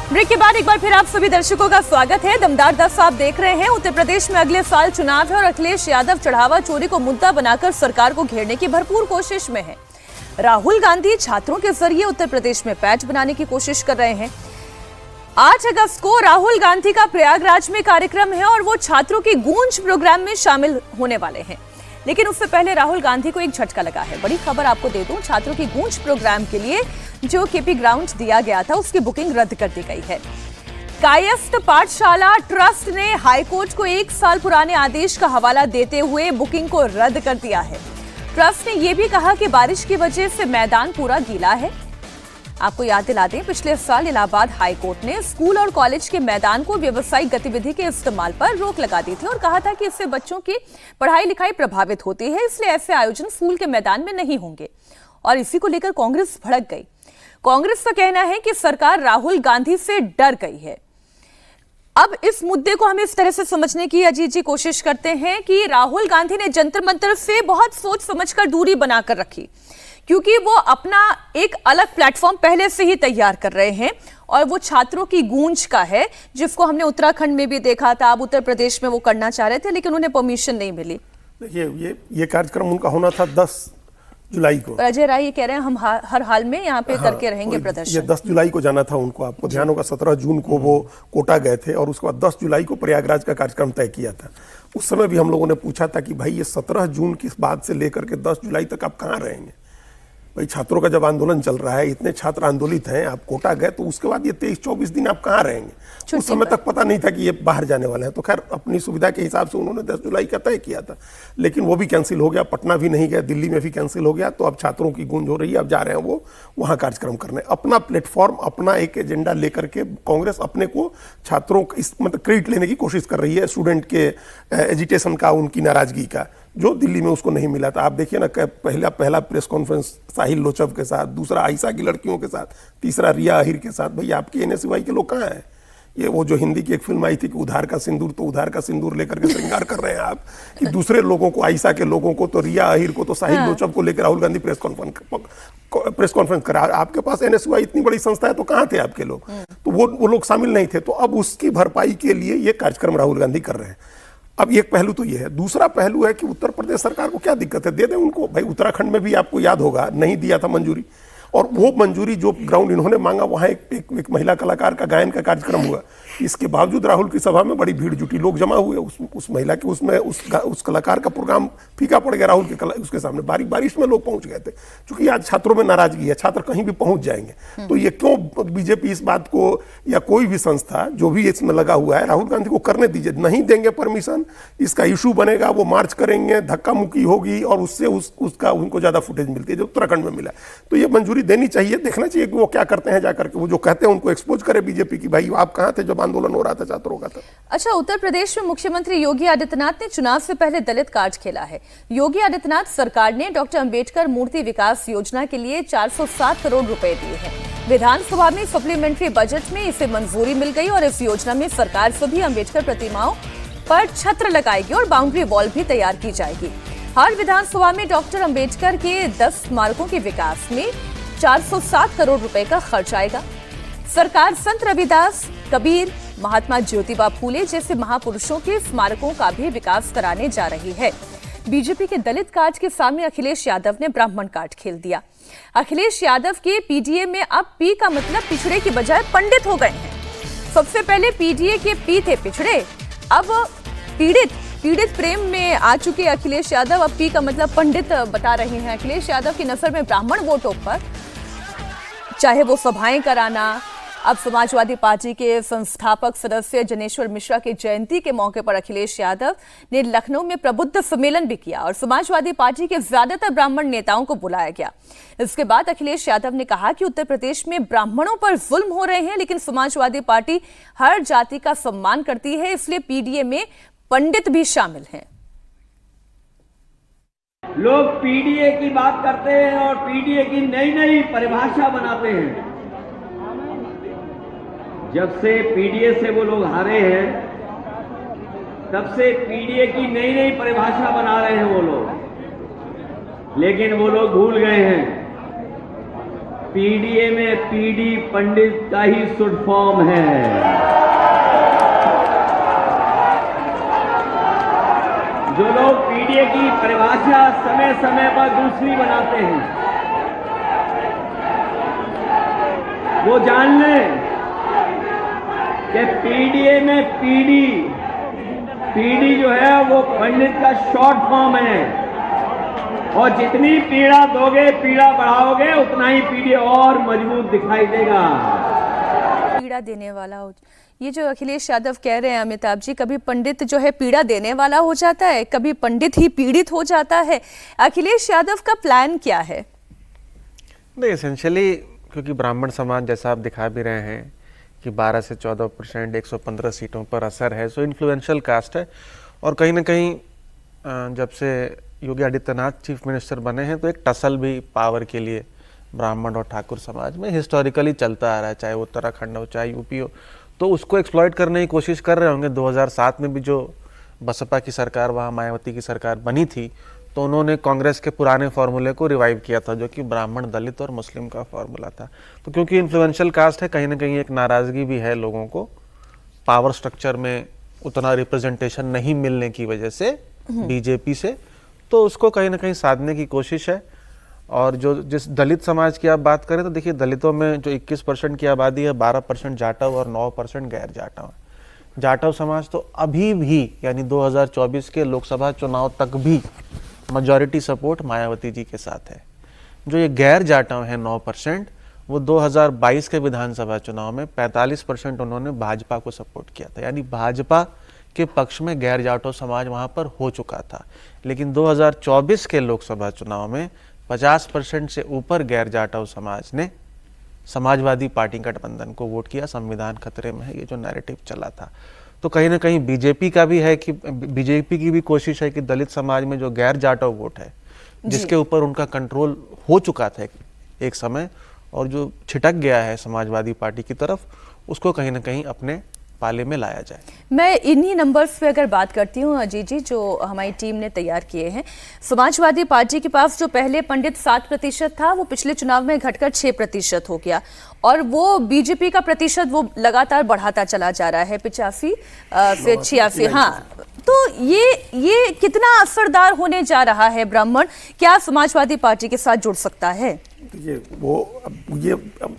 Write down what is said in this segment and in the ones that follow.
Break के बाद एक बार फिर आप सभी दर्शकों का स्वागत है। दमदार 10 आप देख रहे हैं। उत्तर प्रदेश में अगले साल चुनाव है और अखिलेश यादव चढ़ावा चोरी को मुद्दा बनाकर सरकार को घेरने की भरपूर कोशिश में है। राहुल गांधी छात्रों के जरिए उत्तर प्रदेश में पैच बनाने की कोशिश कर रहे हैं। 8 अगस्त को राहुल गांधी का प्रयागराज में कार्यक्रम है और वो छात्रों की गूंज प्रोग्राम में शामिल होने वाले हैं। लेकिन उससे पहले राहुल गांधी को एक झटका लगा है। बड़ी खबर आपको दे दूं, छात्रों की गूंज प्रोग्राम के लिए जो केपी ग्राउंड दिया गया था उसकी बुकिंग रद्द कर दी गई है। कायस्थ पाठशाला ट्रस्ट ने हाईकोर्ट को 1 साल पुराने आदेश का हवाला देते हुए बुकिंग को रद्द कर दिया है। ट्रस्ट ने यह भी कहा कि बारिश की वजह से मैदान पूरा गीला है। आपको याद दिला दें, पिछले साल इलाहाबाद हाईकोर्ट ने स्कूल और कॉलेज के मैदान को व्यावसायिक गतिविधि के इस्तेमाल पर रोक लगा दी थी और कहा था कि इससे बच्चों की पढ़ाई लिखाई प्रभावित होती है, इसलिए ऐसे आयोजन स्कूल के मैदान में नहीं होंगे। और इसी को लेकर कांग्रेस भड़क गई। कांग्रेस का कहना है कि सरकार राहुल गांधी से डर गई है। अब इस मुद्दे को हम इस तरह से समझने की अजीत जी कोशिश करते हैं कि राहुल गांधी ने जंतर मंतर से बहुत सोच समझकर दूरी बनाकर रखी, क्योंकि वो अपना एक अलग प्लेटफॉर्म पहले से ही तैयार कर रहे हैं और वो छात्रों की गूंज का है, जिसको हमने उत्तराखंड में भी देखा था। अब उत्तर प्रदेश में वो करना चाह रहे थे लेकिन उन्हें परमिशन नहीं मिली। देखिए, ये कार्यक्रम उनका होना था 10 जुलाई को। अजय राय ये कह रहे हैं हम हर हाल में यहाँ पे करके रहेंगे प्रदर्शन। ये 10 जुलाई को जाना था उनको। आपको ध्यान होगा 17 जून को वो कोटा गए थे और उसके बाद 10 जुलाई को प्रयागराज का कार्यक्रम तय किया था। उस समय भी हम लोगों ने पूछा था कि भाई ये 17 जून की बाद से लेकर के 10 जुलाई तक आप कहाँ रहेंगे? भाई छात्रों का जब आंदोलन चल रहा है, इतने छात्र आंदोलित हैं, आप कोटा गए तो उसके बाद ये 23-24 दिन आप कहाँ रहेंगे? उस समय तक पता नहीं था कि ये बाहर जाने वाले हैं। तो खैर अपनी सुविधा के हिसाब से उन्होंने 10 जुलाई का तय किया था, लेकिन वो भी कैंसिल हो गया। पटना भी नहीं गया, दिल्ली में भी कैंसिल हो गया। तो अब छात्रों की गूंज हो रही है, अब जा रहे हैं वो वहाँ कार्यक्रम करने। अपना प्लेटफॉर्म, अपना एक एजेंडा लेकर के कांग्रेस अपने को छात्रों इस मतलब क्रेडिट लेने की कोशिश कर रही है, स्टूडेंट के एजिटेशन का, उनकी नाराजगी का, जो दिल्ली में उसको नहीं मिला था। आप देखिए ना, पहला प्रेस कॉन्फ्रेंस साहिल लोचब के साथ, दूसरा आयशा की लड़कियों के साथ, तीसरा रिया आहिर के साथ। भाई आपके एनएसयूआई के लोग कहाँ हैं? ये वो जो हिंदी की एक फिल्म आई थी कि उधार का सिंदूर, तो उधार का सिंदूर लेकर के श्रृंगार कर रहे हैं आप कि दूसरे लोगों को, आयशा के लोगों को, तो रिया आहिर को, तो साहिल लोचब को लेकर राहुल गांधी प्रेस कॉन्फ्रेंस करा। आपके पास एनएसयूआई इतनी बड़ी संस्था है तो कहाँ थे आपके लोग? तो वो लोग शामिल नहीं थे। तो अब उसकी भरपाई के लिए ये कार्यक्रम राहुल गांधी कर रहे हैं। अब एक पहलू तो ये है। दूसरा पहलू है कि उत्तर प्रदेश सरकार को क्या दिक्कत है? दे दें उनको। भाई उत्तराखंड में भी आपको याद होगा नहीं दिया था मंजूरी, और वो मंजूरी जो ग्राउंड इन्होंने मांगा वहाँ एक महिला कलाकार का गायन का कार्यक्रम हुआ। इसके बावजूद राहुल की सभा में बड़ी भीड़ जुटी, लोग जमा हुए। उस महिला के उसमें उस कलाकार का प्रोग्राम फीका पड़ गया राहुल के उसके सामने। बारिश में लोग पहुंच गए थे। क्योंकि आज छात्रों में नाराजगी है, छात्र कहीं भी पहुंच जाएंगे। तो ये क्यों बीजेपी इस बात को, या कोई भी संस्था जो भी इसमें लगा हुआ है, राहुल गांधी को करने दीजिए। नहीं देंगे परमिशन, इसका इशू बनेगा, वो मार्च करेंगे, धक्का मुक्की होगी और उससे उसका उनको ज्यादा फुटेज मिलती है जो उत्तराखंड में मिला। तो ये मंजूरी देनी चाहिए, देखना चाहिए कि वो क्या करते हैं जाकर के। वो जो कहते हैं उनको एक्सपोज करे बीजेपी की, भाई आप कहाँ थे जब आंदोलन हो रहा था छात्रों का? अच्छा, उत्तर प्रदेश में मुख्यमंत्री योगी आदित्यनाथ ने चुनाव से पहले दलित कार्ड खेला है। योगी आदित्यनाथ सरकार ने डॉक्टर अंबेडकर मूर्ति विकास योजना के लिए 407 करोड़ रुपए दिए हैं। विधानसभा में सप्लीमेंट्री बजट में इसे मंजूरी मिल गई और इस योजना में सरकार सभी अंबेडकर प्रतिमाओं पर छत्र लगाएगी और बाउंड्री वॉल भी तैयार की जाएगी। हर विधानसभा में डॉक्टर अंबेडकर के 10 स्मारकों के विकास में 407 करोड़ रुपए का खर्च आएगा। सरकार संत रविदास, कबीर, महात्मा ज्योतिबा फूले जैसे महापुरुषों के स्मारकों का भी विकास कराने जा रही है। बीजेपी के दलित कार्ड के सामने अखिलेश यादव ने ब्राह्मण कार्ड खेल दिया। अखिलेश यादव के पीडीए में अब पी का मतलब पिछड़े की बजाय पंडित हो गए हैं। सबसे पहले पीडीए के पी थे पिछड़े, अब पीड़ित प्रेम में आ चुके अखिलेश यादव अब पी का मतलब पंडित बता रहे हैं। अखिलेश यादव की नजर में ब्राह्मण वोटों पर चाहे वो सभाएं कराना। अब समाजवादी पार्टी के संस्थापक सदस्य जनेश्वर मिश्रा की जयंती के मौके पर अखिलेश यादव ने लखनऊ में प्रबुद्ध सम्मेलन भी किया और समाजवादी पार्टी के ज्यादातर ब्राह्मण नेताओं को बुलाया गया। इसके बाद अखिलेश यादव ने कहा कि उत्तर प्रदेश में ब्राह्मणों पर जुल्म हो रहे हैं, लेकिन समाजवादी पार्टी हर जाति का सम्मान करती है, इसलिए पीडीए में पंडित भी शामिल हैं। लोग पीडीए की बात करते हैं और पीडीए की नई नई परिभाषा बनाते हैं। जब से पीडीए से वो लोग हारे हैं, तब से पीडीए की नई नई परिभाषा बना रहे हैं वो लोग। लेकिन वो लोग भूल गए हैं पीडीए में पीडी पंडित का ही शुड फॉर्म है। जो लोग पीडीए की परिभाषा समय समय पर दूसरी बनाते हैं, वो जान लें कि पीडीए में पीडी जो है वो पंडित का शॉर्ट फॉर्म है, और जितनी पीड़ा दोगे, पीड़ा बढ़ाओगे, उतना ही पीडीए और मजबूत दिखाई देगा। पीड़ा देने वाला हो, ये जो अखिलेश यादव कह रहे हैं अमिताभ जी, कभी पंडित जो है पीड़ा देने वाला हो जाता है, कभी पंडित ही पीड़ित हो जाता है। अखिलेश यादव का प्लान क्या है? नहीं, एसेंशियली क्योंकि ब्राह्मण समाज जैसा आप दिखा भी रहे हैं कि 12 से 14% 115 सीटों पर असर है, सो इन्फ्लुएंशियल कास्ट है। और कहीं ना कहीं जब से योगी आदित्यनाथ चीफ मिनिस्टर बने हैं तो एक टसल भी पावर के लिए ब्राह्मण और ठाकुर समाज में हिस्टोरिकली चलता आ रहा है, चाहे उत्तराखंड हो चाहे यूपी हो, तो उसको एक्सप्लॉइट करने की कोशिश कर रहे होंगे। 2007 में भी जो बसपा की सरकार, वहाँ मायावती की सरकार बनी थी, तो उन्होंने कांग्रेस के पुराने फार्मूले को रिवाइव किया था, जो कि ब्राह्मण, दलित और मुस्लिम का फार्मूला था। तो क्योंकि इन्फ्लुएंशियल कास्ट है, कहीं ना कहीं एक नाराज़गी भी है लोगों को, पावर स्ट्रक्चर में उतना रिप्रेजेंटेशन नहीं मिलने की वजह से बीजेपी से, तो उसको कहीं ना कहीं साधने की कोशिश है। और जो जिस दलित समाज की आप बात करें तो देखिए, दलितों में जो 21% की आबादी है, 12% जाटव और 9% गैर जाटव है। जाटव समाज तो अभी भी, यानी 2024 के लोकसभा चुनाव तक भी मेजॉरिटी सपोर्ट मायावती जी के साथ है। जो ये गैर जाटव है 9%, वो 2022 के विधानसभा चुनाव में 45% उन्होंने भाजपा को सपोर्ट किया था, यानी भाजपा के पक्ष में गैर जाटव समाज वहाँ पर हो चुका था। लेकिन 2024 के लोकसभा चुनाव में 50% से ऊपर गैर जाटव समाज ने समाजवादी पार्टी गठबंधन को वोट किया। संविधान खतरे में है, ये जो नैरेटिव चला था। तो कहीं ना कहीं बीजेपी का भी है कि बीजेपी की भी कोशिश है कि दलित समाज में जो गैर जाटव वोट है, जिसके ऊपर उनका कंट्रोल हो चुका था एक समय, और जो छिटक गया है समाजवादी पार्टी की तरफ, उसको कहीं ना कहीं अपने पाले में लाया जाए। मैं इन्हीं नंबर्स पे अगर बात करती हूँ अजीत जी, जो हमारी टीम ने तैयार किए हैं, समाजवादी पार्टी के पास जो पहले पंडित 7% था, वो पिछले चुनाव में घटकर 6% हो गया, और वो बीजेपी का प्रतिशत वो लगातार बढ़ाता चला जा रहा है, 85 फिर 86। हाँ, तो ये कितना असरदार होने जा रहा है? ब्राह्मण क्या समाजवादी पार्टी के साथ जुड़ सकता है? ये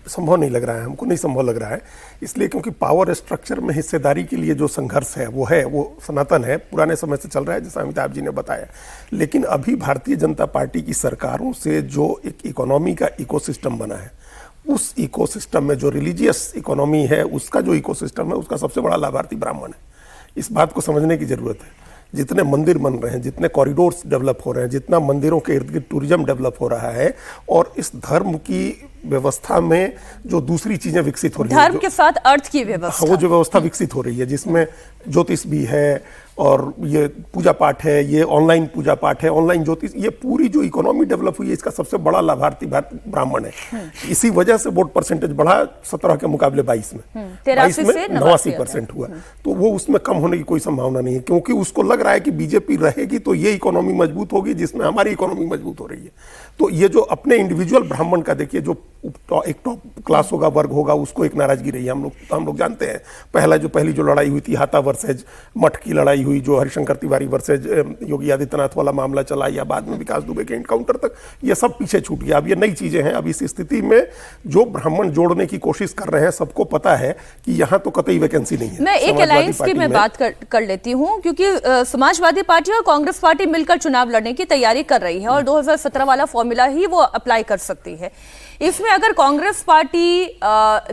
संभव नहीं लग रहा है, हमको नहीं संभव लग रहा है, इसलिए क्योंकि पावर स्ट्रक्चर में हिस्सेदारी के लिए जो संघर्ष है वो सनातन है, पुराने समय से चल रहा है, जैसा अमिताभ जी ने बताया। लेकिन अभी भारतीय जनता पार्टी की सरकारों से जो एक इकोनॉमी का इकोसिस्टम बना है, उस इकोसिस्टम में जो रिलीजियस इकोनॉमी है, उसका जो इकोसिस्टम है, उसका सबसे बड़ा लाभार्थी ब्राह्मण है। इस बात को समझने की जरूरत है। जितने मंदिर बन रहे हैं, जितने कॉरिडोर्स डेवलप हो रहे हैं, जितना मंदिरों के इर्द गिर्द टूरिज्म डेवलप हो रहा है, और इस धर्म की व्यवस्था में जो दूसरी चीजें विकसित हो रही हैं, धर्म के साथ अर्थ की व्यवस्था, वो जो व्यवस्था विकसित हो रही है, जिसमें ज्योतिष भी है और ये पूजा पाठ है, ये ऑनलाइन पूजा पाठ है, ऑनलाइन ज्योतिष, ये पूरी जो इकोनॉमी डेवलप हुई है, इसका सबसे बड़ा लाभार्थी ब्राह्मण है। इसी वजह से वोट परसेंटेज बढ़ा 17 के मुकाबले 22 में 89% हुआ। तो वो उसमें कम होने की कोई संभावना नहीं है, क्योंकि उसको लग रहा है कि बीजेपी रहेगी तो ये इकोनॉमी मजबूत होगी, जिसमें हमारी इकोनॉमी मजबूत हो रही है। तो ये जो अपने इंडिविजुअल ब्राह्मण का देखिए, जो एक टॉप क्लास होगा, वर्ग होगा, उसको एक नाराजगी रही है। हम लोग जानते हैं, पहली जो लड़ाई हुई थी, हाथा वर्सेज मठ की लड़ाई हुई, जो हरिशंकर तिवारी वर्सेज योगी आदित्यनाथ वाला मामला चला, या बाद में विकास दुबे के एनकाउंटर तक, ये सब पीछे छूट गया। अब ये नई चीजें हैं। अब इस स्थिति में जो ब्राह्मण जोड़ने की कोशिश कर रहे हैं, सबको पता है कि यहाँ तो कतई वैकेंसी नहीं है। मैं एक अलायंस की मैं बात कर लेती हूँ, क्योंकि समाजवादी पार्टी और कांग्रेस पार्टी मिलकर चुनाव लड़ने की तैयारी कर रही है, और 2017 वाला फॉर्मूला ही वो अप्लाई कर सकती है। इसमें अगर कांग्रेस पार्टी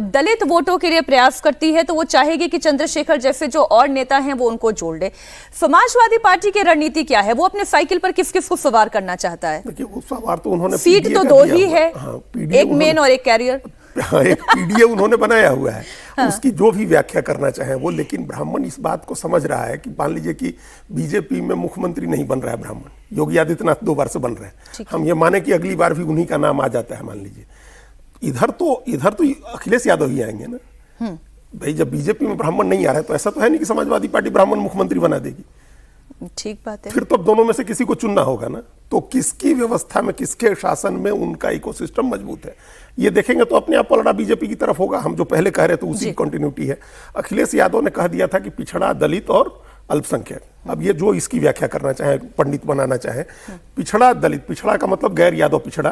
दलित वोटों के लिए प्रयास करती है, तो वो चाहेगी कि चंद्रशेखर जैसे जो और नेता हैं वो उनको जोड़ ले। समाजवादी पार्टी की रणनीति क्या है? वो अपने साइकिल पर किस किस को सवार करना चाहता है? देखिए, वो सवार तो उन्होंने सीट तो दो ही है, एक मेन और एक कैरियर। एक पीडीए उन्होंने बनाया हुआ है, उसकी जो भी व्याख्या करना चाहे वो। लेकिन ब्राह्मण इस बात को समझ रहा है कि मान लीजिए कि बीजेपी में मुख्यमंत्री नहीं बन रहा है ब्राह्मण, योगी आदित्यनाथ 2 बार से बन रहे हैं, हम ये माने कि अगली बार भी उन्हीं का नाम आ जाता है, मान लीजिए, इधर तो अखिलेश यादव ही आएंगे ना भाई। जब बीजेपी में ब्राह्मण नहीं आ रहा है, तो ऐसा तो है नहीं कि समाजवादी पार्टी ब्राह्मण मुख्यमंत्री बना देगी। ठीक बात है। फिर तो अब दोनों में से किसी को चुनना होगा ना, तो किसकी व्यवस्था में, किसके शासन में उनका इकोसिस्टम मजबूत है, ये देखेंगे तो अपने आप पलड़ा बीजेपी की तरफ होगा। हम जो पहले कह रहे थे उसी की कंटिन्यूटी है। अखिलेश यादव ने कह दिया था कि पिछड़ा, दलित और अल्पसंख्यक। अब ये जो इसकी व्याख्या करना चाहे, पंडित बनाना चाहे, पिछड़ा दलित, पिछड़ा का मतलब गैर यादव पिछड़ा,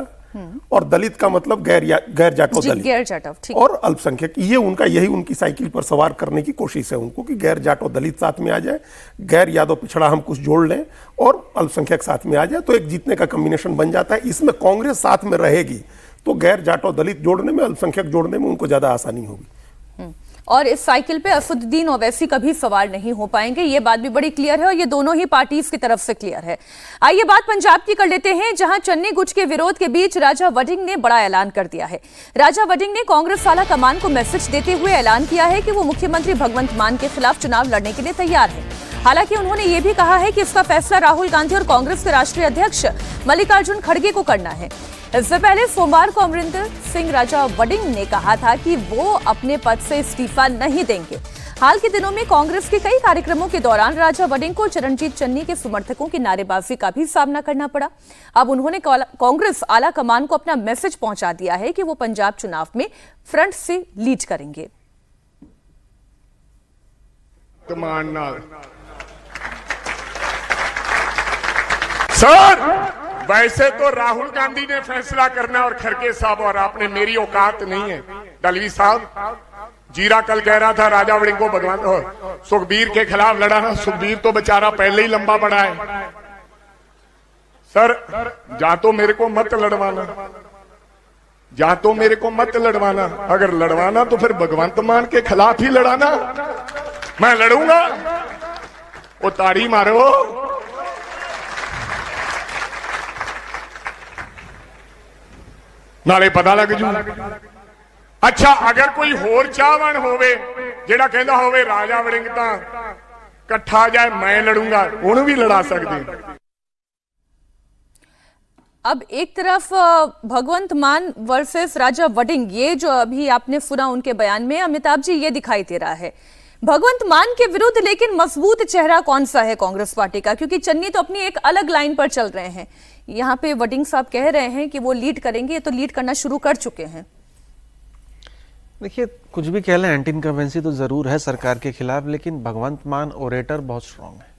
और दलित का मतलब गैर जाटव दलित, गैर जाटव, ठीक। और अल्पसंख्यक, ये उनका, यही उनकी साइकिल पर सवार करने की कोशिश है उनको, कि गैर जाटव दलित साथ में आ जाए, गैर यादव पिछड़ा हम कुछ जोड़ लें, और अल्पसंख्यक साथ में आ जाए, तो एक जीतने का कॉम्बिनेशन बन जाता है। इसमें कांग्रेस साथ में रहेगी तो गैर जाटव दलित जोड़ने में, अल्पसंख्यक जोड़ने में उनको ज्यादा आसानी होगी। और इस साइकिल पे असदुद्दीन ओवैसी कभी सवार नहीं हो पाएंगे, ये बात भी बड़ी क्लियर है, और ये दोनों ही पार्टीज की तरफ से क्लियर है। आइए बात पंजाब की कर लेते हैं, जहां चन्नी गुट के विरोध के बीच राजा वडिंग ने बड़ा ऐलान कर दिया है। राजा वडिंग ने कांग्रेस आला कमान को मैसेज देते हुए ऐलान किया है कि वो मुख्यमंत्री भगवंत मान के खिलाफ चुनाव लड़ने के लिए तैयार है। हालांकि उन्होंने ये भी कहा है कि इसका फैसला राहुल गांधी और कांग्रेस के राष्ट्रीय अध्यक्ष मल्लिकार्जुन खड़गे को करना है। इससे पहले सोमवार को अमरिंदर सिंह राजा वडिंग ने कहा था कि वो अपने पद से इस्तीफा नहीं देंगे। हाल के दिनों में कांग्रेस के कई कार्यक्रमों के दौरान राजा वडिंग को चरणजीत चन्नी के समर्थकों की नारेबाजी का भी सामना करना पड़ा। अब उन्होंने कांग्रेस आला कमान को अपना मैसेज पहुंचा दिया है कि वो पंजाब चुनाव में फ्रंट से लीड करेंगे। सर, वैसे तो राहुल गांधी ने फैसला करना और खड़गे साहब, और आपने, मेरी औकात नहीं है। दलवी साहब, जीरा कल कह रहा था राजा वड़िंग को भगवान सुखबीर के खिलाफ लड़ा ना, सुखबीर तो बेचारा पहले ही लंबा पड़ा है। सर, जा तो मेरे को मत लड़वाना, या तो मेरे को मत लड़वाना, अगर लड़वाना तो फिर भगवंत मान के खिलाफ ही लड़ाना। मैं लड़ूंगा, वो ताड़ी मारो। नाले पता लग जू। अच्छा, अगर कोई होर चाहवान होवे जेड़ा कहंदा होवे राजा वड़िंग तां कट्ठा जाए, मैं लड़ूंगा, उन्हें भी लड़ा सकते। अब एक तरफ भगवंत मान वर्सेस राजा वडिंग, ये जो अभी आपने सुना उनके बयान में, अमिताभ जी, ये दिखाई दे रहा है भगवंत मान के विरुद्ध, लेकिन मजबूत चेहरा कौन सा है कांग्रेस पार्टी का? क्योंकि चन्नी तो अपनी एक अलग लाइन पर चल रहे हैं, यहाँ पे वडिंग साहब कह रहे हैं कि वो लीड करेंगे, तो लीड करना शुरू कर चुके हैं। देखिए, कुछ भी कह लें, एंटी इनकम्बेंसी तो जरूर है सरकार के खिलाफ, लेकिन भगवंत मान ओरेटर बहुत स्ट्रांग है।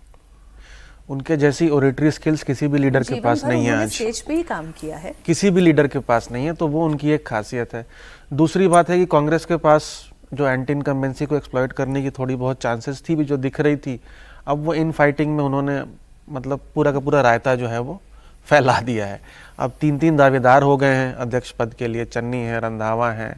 उनके जैसी ओरेटरी स्किल्स किसी भी लीडर के पास नहीं है। आज स्टेज पे ही काम किया है, किसी भी लीडर के पास नहीं है, तो वो उनकी एक खासियत है। दूसरी बात है कि कांग्रेस के पास जो एंटी इनकम्बेंसी को एक्सप्लॉइट करने की थोड़ी बहुत चांसेस थी भी, जो दिख रही थी, अब वो इन फाइटिंग में उन्होंने मतलब पूरा का पूरा रायता जो है वो फैला दिया है। अब 3 दावेदार हो गए हैं अध्यक्ष पद के लिए, चन्नी है, रंधावा है,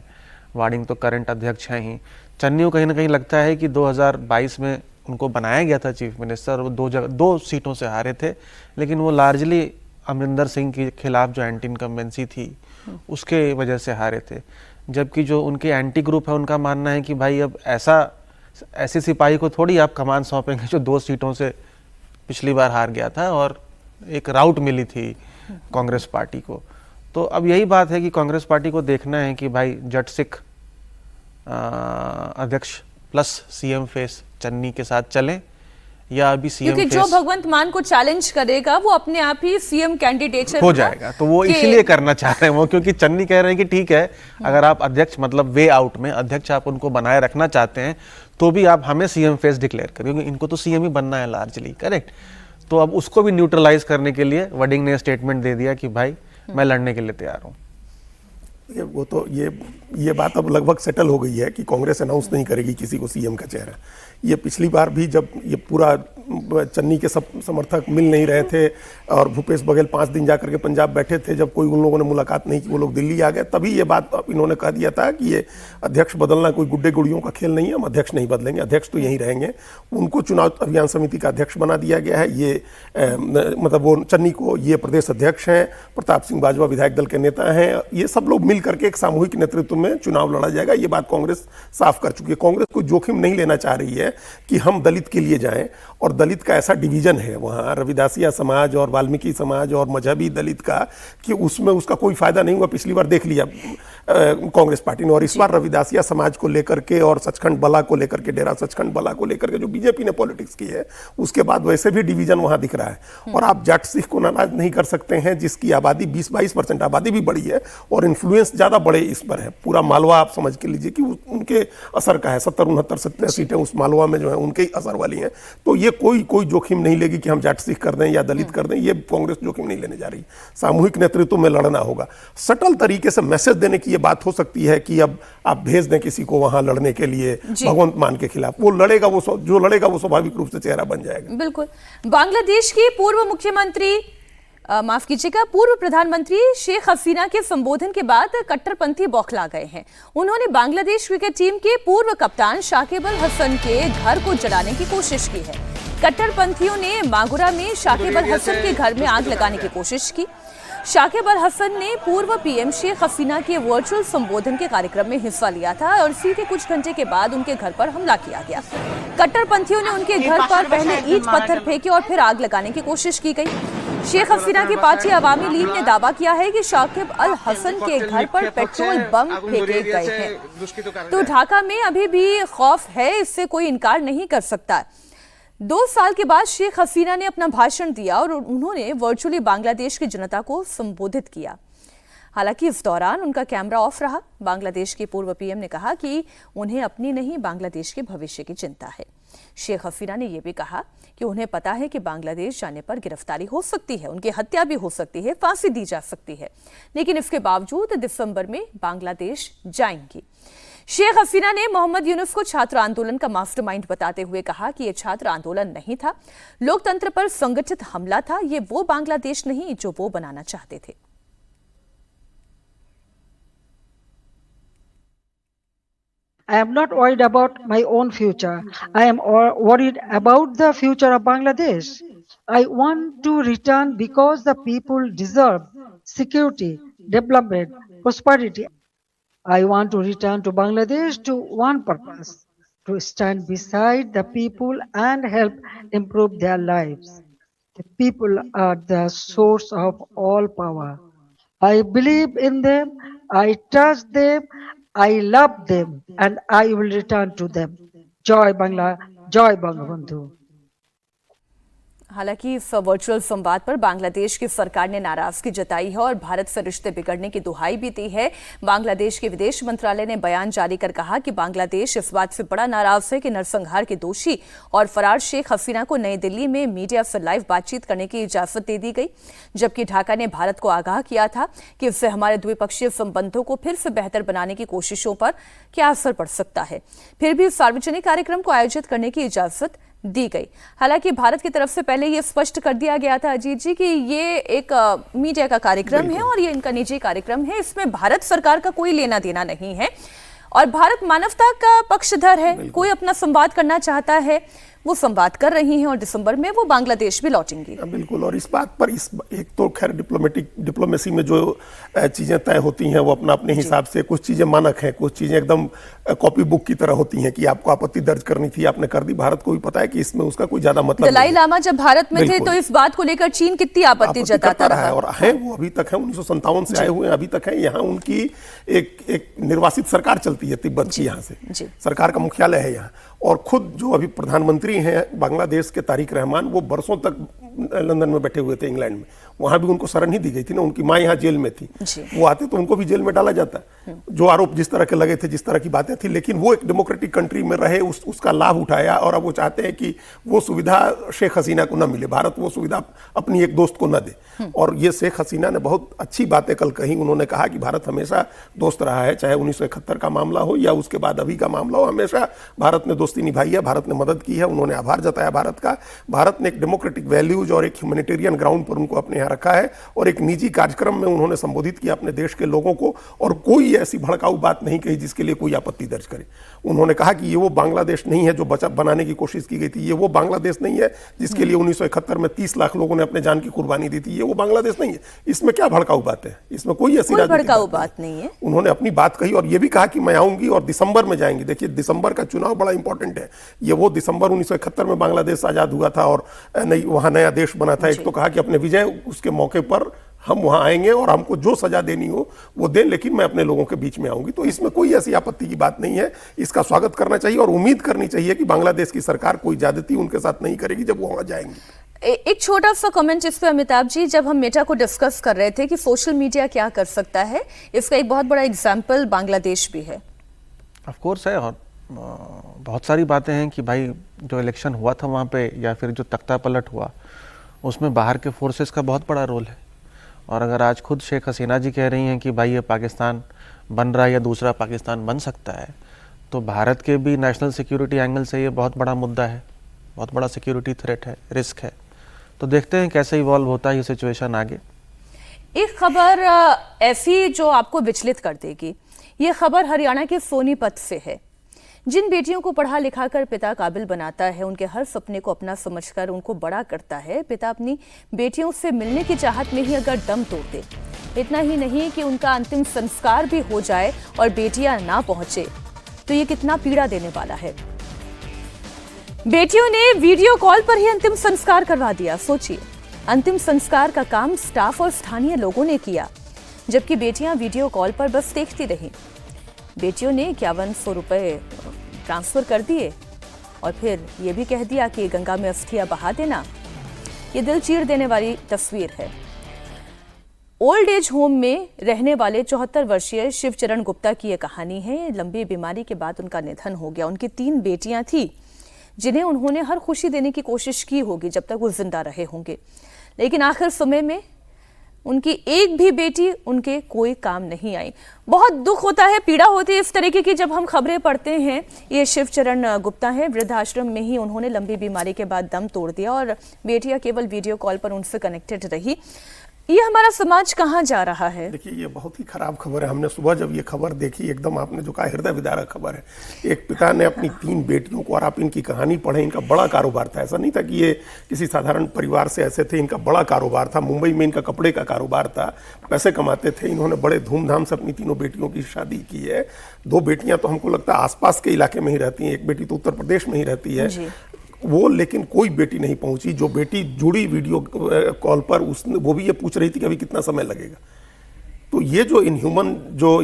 वाडिंग तो करंट अध्यक्ष हैं ही। चन्नी को कहीं ना कहीं लगता है कि 2022 में उनको बनाया गया था चीफ मिनिस्टर, वो 2 सीटों से हारे थे, लेकिन वो लार्जली अमरिंदर सिंह के खिलाफ जो एंटी इनकम्बेंसी थी उसके वजह से हारे थे। जबकि जो उनके एंटी ग्रुप है, उनका मानना है कि भाई अब ऐसे सिपाही को थोड़ी आप कमान सौंपेंगे जो 2 सीटों से पिछली बार हार गया था और एक राउट मिली थी कांग्रेस पार्टी को। तो अब यही बात है कि कांग्रेस पार्टी को देखना है कि भाई जट सिख अध्यक्ष प्लस सीएम फेस चन्नी के साथ चलें, या अभी सीएम क्योंकि जो भगवंत मान को चैलेंज करेगा वो अपने आप ही सीएम कैंडिडेट हो जाएगा। तो वो इसीलिए करना चाह रहे हैं वो, क्योंकि चन्नी कह रहे हैं कि ठीक है, अगर आप अध्यक्ष मतलब वे आउट में अध्यक्ष आप उनको बनाए रखना चाहते हैं तो भी आप हमें सीएम फेस डिक्लेयर करें, क्योंकि इनको तो सीएम ही बनना है लार्जली, करेक्ट। तो अब उसको भी न्यूट्रलाइज करने के लिए वडिंग ने स्टेटमेंट दे दिया कि भाई मैं लड़ने के लिए तैयार हूँ। वो तो ये बात अब लगभग सेटल हो गई है कि कांग्रेस अनाउंस नहीं करेगी किसी को सीएम का चेहरा। ये पिछली बार भी जब ये पूरा चन्नी के सब समर्थक मिल नहीं रहे थे और भूपेश बघेल 5 दिन जाकर के पंजाब बैठे थे, जब कोई उन लोगों ने मुलाकात नहीं की, वो लोग दिल्ली आ गए, तभी ये बात इन्होंने कह दिया था कि ये अध्यक्ष बदलना कोई गुड्डे गुड़ियों का खेल नहीं है, हम अध्यक्ष नहीं बदलेंगे, अध्यक्ष तो यहीं रहेंगे। उनको चुनाव अभियान समिति का अध्यक्ष बना दिया गया है। ये मतलब वो चन्नी को ये प्रदेश अध्यक्ष हैं, प्रताप सिंह बाजवा विधायक दल के नेता हैं, ये सब लोग मिल करके एक सामूहिक नेतृत्व में चुनाव लड़ा जाएगा। ये बात कांग्रेस साफ कर चुकी है। कांग्रेस कोई जोखिम नहीं लेना चाह रही है कि हम दलित के लिए जाएं, और दलित का ऐसा डिवीजन है वहाँ रविदासिया समाज और वाल्मीकि समाज और मजहबी दलित का कि उसमें उसका कोई फायदा नहीं हुआ। पिछली बार देख लिया, कांग्रेस पार्टी ने। और इस बार रविदासिया समाज को लेकर के और सचखंड बला को लेकर के, डेरा सचखंड बला को लेकर के जो बीजेपी ने पॉलिटिक्स की है, उसके बाद वैसे भी डिवीजन वहां दिख रहा है। और आप जाट सिख को नाराज नहीं कर सकते हैं जिसकी आबादी 20-22% आबादी भी बड़ी है और इन्फ्लुएंस ज्यादा बड़े इस पर है। पूरा मालवा आप समझ के लीजिए कि उनके असर का है, 70-69 सीटें उस मालवा में जो है उनके ही असर वाली हैं। तो ये कोई जोखिम नहीं लेगी कि हम जाट सिख कर दें या दलित कर दें, ये कांग्रेस जोखिम नहीं लेने जा रही। सामूहिक नेतृत्व में लड़ना होगा। सटल तरीके से मैसेज देने की ये बात हो सकती है कि अब आप भेज दें किसी को वहां लड़ने के लिए भगवंत मान के खिलाफ, वो लड़ेगा, जो लड़ेगा वो स्वाभाविक रूप से चेहरा बन जाएगा। बिल्कुल। बांग्लादेश की पूर्व मुख्यमंत्री माफ कीजिएगा, पूर्व प्रधानमंत्री शेख हसीना के संबोधन के बाद कट्टरपंथी बौखला गए हैं। उन्होंने बांग्लादेश क्रिकेट टीम के पूर्व कप्तान शाकिब अल हसन के घर को जलाने की कोशिश की है। कट्टरपंथियों ने मागुरा में शाकिब अल हसन के घर में आग लगाने की कोशिश की। शाकिब अल हसन ने पूर्व पीएम शेख हसीना के वर्चुअल संबोधन के कार्यक्रम में हिस्सा लिया था और इसी के कुछ घंटे के बाद उनके घर पर हमला किया गया। कट्टरपंथियों ने उनके घर पर पहले ईंट पत्थर फेंके और फिर आग लगाने की कोशिश की गई। शेख हसीना की पार्टी अवामी लीग ने दावा किया है कि शाकिब अल हसन के घर पर पेट्रोल बम फेंके गए हैं। तो ढाका में अभी भी खौफ है, इससे कोई इनकार नहीं कर सकता। 2 साल के बाद शेख हसीना ने अपना भाषण दिया और उन्होंने वर्चुअली बांग्लादेश की जनता को संबोधित किया। हालांकि इस दौरान उनका कैमरा ऑफ रहा। बांग्लादेश के पूर्व पीएम ने कहा कि उन्हें अपनी नहीं बांग्लादेश के भविष्य की चिंता है। शेख हसीना ने यह भी कहा कि उन्हें पता है कि बांग्लादेश जाने पर गिरफ्तारी हो सकती है, उनकी हत्या भी हो सकती है, फांसी दी जा सकती है, लेकिन इसके बावजूद दिसंबर में बांग्लादेश जाएंगी। शेख हसीना ने मोहम्मद यूनुस को छात्र आंदोलन का मास्टरमाइंड बताते हुए कहा कि यह छात्र आंदोलन नहीं था, लोकतंत्र पर संगठित हमला था, ये वो बांग्लादेश नहीं जो वो बनाना चाहते थे। I am not worried about my own future. I am worried about the future of Bangladesh. I want to return because the people deserve security, development, prosperity. I want to return to Bangladesh to one purpose, to stand beside the people and help improve their lives. The people are the source of all power. I believe in them, I trust them, I love them, and I will return to them. Joy Bangla, Joy Bangabandhu. हालांकि इस virtual संवाद पर बांग्लादेश की सरकार ने नाराजगी जताई है और भारत से रिश्ते बिगड़ने की दुहाई भी दी है। बांग्लादेश के विदेश मंत्रालय ने बयान जारी कर कहा कि बांग्लादेश इस बात से बड़ा नाराज है कि नरसंहार के दोषी और फरार शेख हसीना को नई दिल्ली में मीडिया से लाइव बातचीत करने की इजाजत दे दी गई, जबकि ढाका ने भारत को आगाह किया था कि इससे हमारे द्विपक्षीय संबंधों को फिर से बेहतर बनाने की कोशिशों पर क्या असर पड़ सकता है। फिर भी सार्वजनिक कार्यक्रम को आयोजित करने की इजाजत दी गई। हालांकि भारत की तरफ से पहले यह स्पष्ट कर दिया गया था अजीत जी कि ये एक मीडिया का कार्यक्रम है और ये इनका निजी कार्यक्रम है, इसमें भारत सरकार का कोई लेना देना नहीं है और भारत मानवता का पक्षधर है। कोई अपना संवाद करना चाहता है वो संवाद कर रही हैं और दिसंबर में वो बांग्लादेश भी लौटेंगी। बिल्कुल। और इस बात पर एक तो खैर डिप्लोमेसी में जो चीजें तय होती हैं वो अपना अपने हिसाब से, कुछ चीजें मानक हैं, कुछ चीजें एकदम कॉपी बुक की तरह होती हैं कि आपको आपत्ति दर्ज करनी थी, आपने कर दी। भारत को भी पता है कि इसमें उसका कोई ज्यादा मतलब दलाई लामा जब भारत में थे तो इस बात को लेकर चीन कितनी आपत्ति जताता रहा है और है वो अभी तक है, 1957 से आए हुए अभी तक है। यहाँ उनकी एक निर्वासित सरकार चलती है तिब्बत की, यहाँ से सरकार का मुख्यालय है यहाँ। और खुद जो अभी प्रधानमंत्री हैं बांग्लादेश के तारिक रहमान, वो बरसों तक लंदन में बैठे हुए थे, इंग्लैंड में। वहां भी उनको शरण ही दी गई थी ना, उनकी माँ यहाँ जेल में थी, वो आते तो उनको भी जेल में डाला जाता। जो आरोप जिस तरह के लगे थे, जिस तरह की बातें थी, लेकिन वो एक डेमोक्रेटिक कंट्री में रहे, उसका लाभ उठाया और अब वो चाहते हैं कि वो सुविधा शेख हसीना को न मिले, भारत वो सुविधा अपनी एक दोस्त को न दे। और ये शेख हसीना ने बहुत अच्छी बातें कल कही। उन्होंने कहा कि भारत हमेशा दोस्त रहा है, चाहे 1971 का मामला हो या उसके बाद अभी का मामला हो, हमेशा भारत ने दोस्ती निभाई है, भारत ने मदद की है। उन्होंने आभार जताया भारत का। भारत ने एक डेमोक्रेटिक वैल्यूज और एक ह्यूमैनिटेरियन ग्राउंड पर उनको अपने यहाँ रखा है और एक निजी कार्यक्रम में उन्होंने संबोधित किया अपने देश के लोगों को और कोई ऐसी भड़काऊ बात नहीं कही जिसके लिए कोई आपत्ति दर्ज करे। उन्होंने कहा कि ये वो बांग्लादेश नहीं है जो बनाने की कोशिश की गई थी, ये वो बांग्लादेश नहीं है जिसके लिए 1971 में 30 लाख लोगों ने अपने जान की कुर्बानी दी थी, ये वो बांग्लादेश नहीं है। इसमें क्या भड़काऊ बात है? इसमें कोई ऐसी भड़काऊ बात नहीं है। उन्होंने अपनी बात कही और ये भी कहा कि मैं आऊंगी और दिसंबर में जाएंगी। देखिए, दिसंबर का चुनाव बड़ा इंपॉर्टेंट है। ये वो दिसंबर 1971 में बांग्लादेश आजाद हुआ था और वहां नया देश बना था। एक तो कहा कि अपने विजय उसके मौके पर हम वहां आएंगे और हमको जो सजा देनी हो वो दें, लेकिन मैं अपने लोगों के बीच में आऊंगी। तो इसमें कोई ऐसी आपत्ति की बात नहीं है, इसका स्वागत करना चाहिए और उम्मीद करनी चाहिए कि बांग्लादेश की सरकार कोई ज्यादती उनके साथ नहीं करेगी जब वो वहां जाएंगी। एक छोटा सा कमेंट इस पे अमिताभ जी, जब हम मेटा को डिस्कस कर रहे थे कि सोशल मीडिया क्या कर सकता है, इसका एक बहुत बड़ा एग्जाम्पल बांग्लादेश भी है। ऑफ कोर्स है, और बहुत सारी बातें हैं कि भाई जो इलेक्शन हुआ था वहाँ पे या फिर जो तख्ता पलट हुआ उसमें बाहर के फोर्सेस का बहुत बड़ा रोल है। और अगर आज खुद शेख हसीना जी कह रही हैं कि भाई ये पाकिस्तान बन रहा है या दूसरा पाकिस्तान बन सकता है, तो भारत के भी नेशनल सिक्योरिटी एंगल से ये बहुत बड़ा मुद्दा है, बहुत बड़ा सिक्योरिटी थ्रेट है, रिस्क है। तो देखते हैं कैसे इवॉल्व होता है ये सिचुएशन आगे। एक खबर ऐसी जो आपको विचलित कर देगी, ये खबर हरियाणा के सोनीपत से है। जिन बेटियों को पढ़ा लिखा कर पिता काबिल बनाता है, उनके हर सपने को अपना समझकर उनको बड़ा करता है, पिता अपनी बेटियों से मिलने की चाहत में ही अगर दम तोड़ दे, इतना ही नहीं कि उनका अंतिम संस्कार भी हो जाए और बेटियां ना पहुंचे, तो ये कितना पीड़ा देने वाला है। बेटियों ने वीडियो कॉल पर ही अंतिम संस्कार करवा दिया। सोचिए, अंतिम संस्कार का काम स्टाफ और स्थानीय लोगों ने किया, जबकि बेटियां वीडियो कॉल पर बस देखती रहीं। बेटियों ने 5100 रुपए ट्रांसफर कर दिए और फिर ये भी कह दिया कि गंगा में अस्थियां बहा देना। ये दिल चीर देने वाली तस्वीर है। ओल्ड एज होम में रहने वाले 74 वर्षीय शिवचरण गुप्ता की यह कहानी है। लंबी बीमारी के बाद उनका निधन हो गया। उनकी 3 बेटियां थी जिन्हें उन्होंने हर खुशी देने की कोशिश की होगी जब तक वो जिंदा रहे होंगे, लेकिन आखिर समय में उनकी एक भी बेटी उनके कोई काम नहीं आई। बहुत दुख होता है, पीड़ा होती है इस तरीके की जब हम खबरें पढ़ते हैं। ये शिवचरण गुप्ता है, वृद्धाश्रम में ही उन्होंने लंबी बीमारी के बाद दम तोड़ दिया और बेटियां केवल वीडियो कॉल पर उनसे कनेक्टेड रही। ये हमारा समाज कहाँ जा रहा है? देखिए, ये बहुत ही खराब खबर है। हमने सुबह जब ये खबर देखी, एकदम आपने जो कहा हृदय विदारक खबर है। एक पिता ने अपनी 3 बेटियों को, और आप इनकी कहानी पढ़ें, इनका बड़ा कारोबार था। ऐसा नहीं था कि ये किसी साधारण परिवार से ऐसे थे, इनका बड़ा कारोबार था। मुंबई में इनका कपड़े का कारोबार था, पैसे कमाते थे। इन्होंने बड़े धूमधाम से अपनी 3 बेटियों की शादी की है। 2 बेटियां तो हमको लगता है आसपास के इलाके में ही रहती हैं, एक बेटी तो उत्तर प्रदेश में ही रहती है वो, लेकिन कोई बेटी नहीं पहुंची। जो बेटी जुड़ी वीडियो कॉल पर, उसने वो भी ये पूछ रही थी कि अभी कितना समय लगेगा। तो ये जो इनह्यूमन,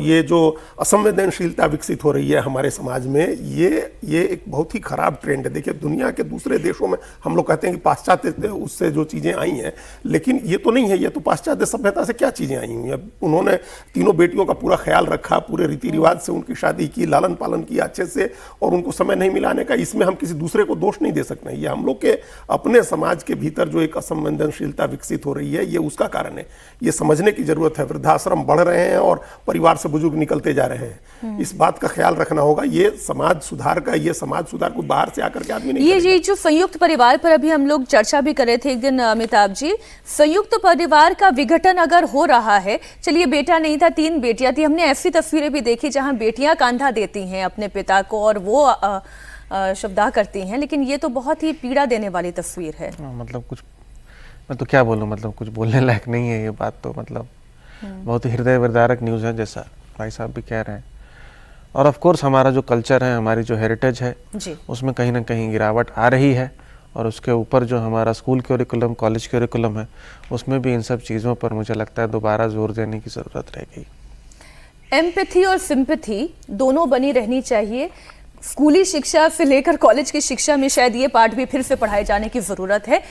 ये जो असंवेदनशीलता विकसित हो रही है हमारे समाज में, ये एक बहुत ही खराब ट्रेंड है। देखिए, दुनिया के दूसरे देशों में हम लोग कहते हैं कि पाश्चात्य उससे जो चीज़ें आई हैं, लेकिन ये तो नहीं है। ये तो पाश्चात्य सभ्यता से क्या चीज़ें आई हुई हैं। उन्होंने 3 बेटियों का पूरा ख्याल रखा, पूरे रीति रिवाज से उनकी शादी की, लालन पालन किया अच्छे से, और उनको समय नहीं मिलाने का, इसमें हम किसी दूसरे को दोष नहीं दे सकते। ये हम लोग के अपने समाज के भीतर जो एक असंवेदनशीलता विकसित हो रही है, ये उसका कारण है। ये समझने की जरूरत है। वृद्धाश्रम बढ़ रहे हैं और परिवार से बुजुर्ग निकलते जा रहे हैं। इस बात का ख्याल रखना होगा। ये समाज सुधार को बाहर से आकर के आदमी नहीं करेगा। ये जो संयुक्त परिवार पर अभी हम लोग चर्चा भी कर रहे थे एक दिन अमिताभ जी, संयुक्त परिवार का विघटन अगर हो रहा है, चलिए बेटा नहीं था, 3 बेटियां थी, हमने ऐसी तस्वीरें भी देखी जहां बेटियां कांधा देती हैं अपने पिता को और वो शब्दा करती हैं, लेकिन ये तो बहुत ही पीड़ा देने वाली तस्वीर है। मतलब कुछ मैं तो क्या बोलूं, मतलब कुछ बोलने लायक नहीं है ये बात। तो मतलब बहुत ही हृदय विदारक न्यूज़ है, जैसा भाई साहब भी कह रहे हैं। और ऑफ कोर्स हमारा जो कल्चर है, हमारी जो हेरिटेज है, उसमें कहीं ना कहीं गिरावट आ रही है। और उसके ऊपर जो हमारा स्कूल करिकुलम, कॉलेज करिकुलम है, उसमें भी इन सब चीज़ों पर मुझे लगता है दोबारा जोर देने की ज़रूरत रह गई। एम्पैथी और सिंपैथी दोनों बनी रहनी चाहिए। स्कूली शिक्षा से लेकर कॉलेज की शिक्षा में शायद ये पाठ भी फिर से पढ़ाए जाने की ज़रूरत है।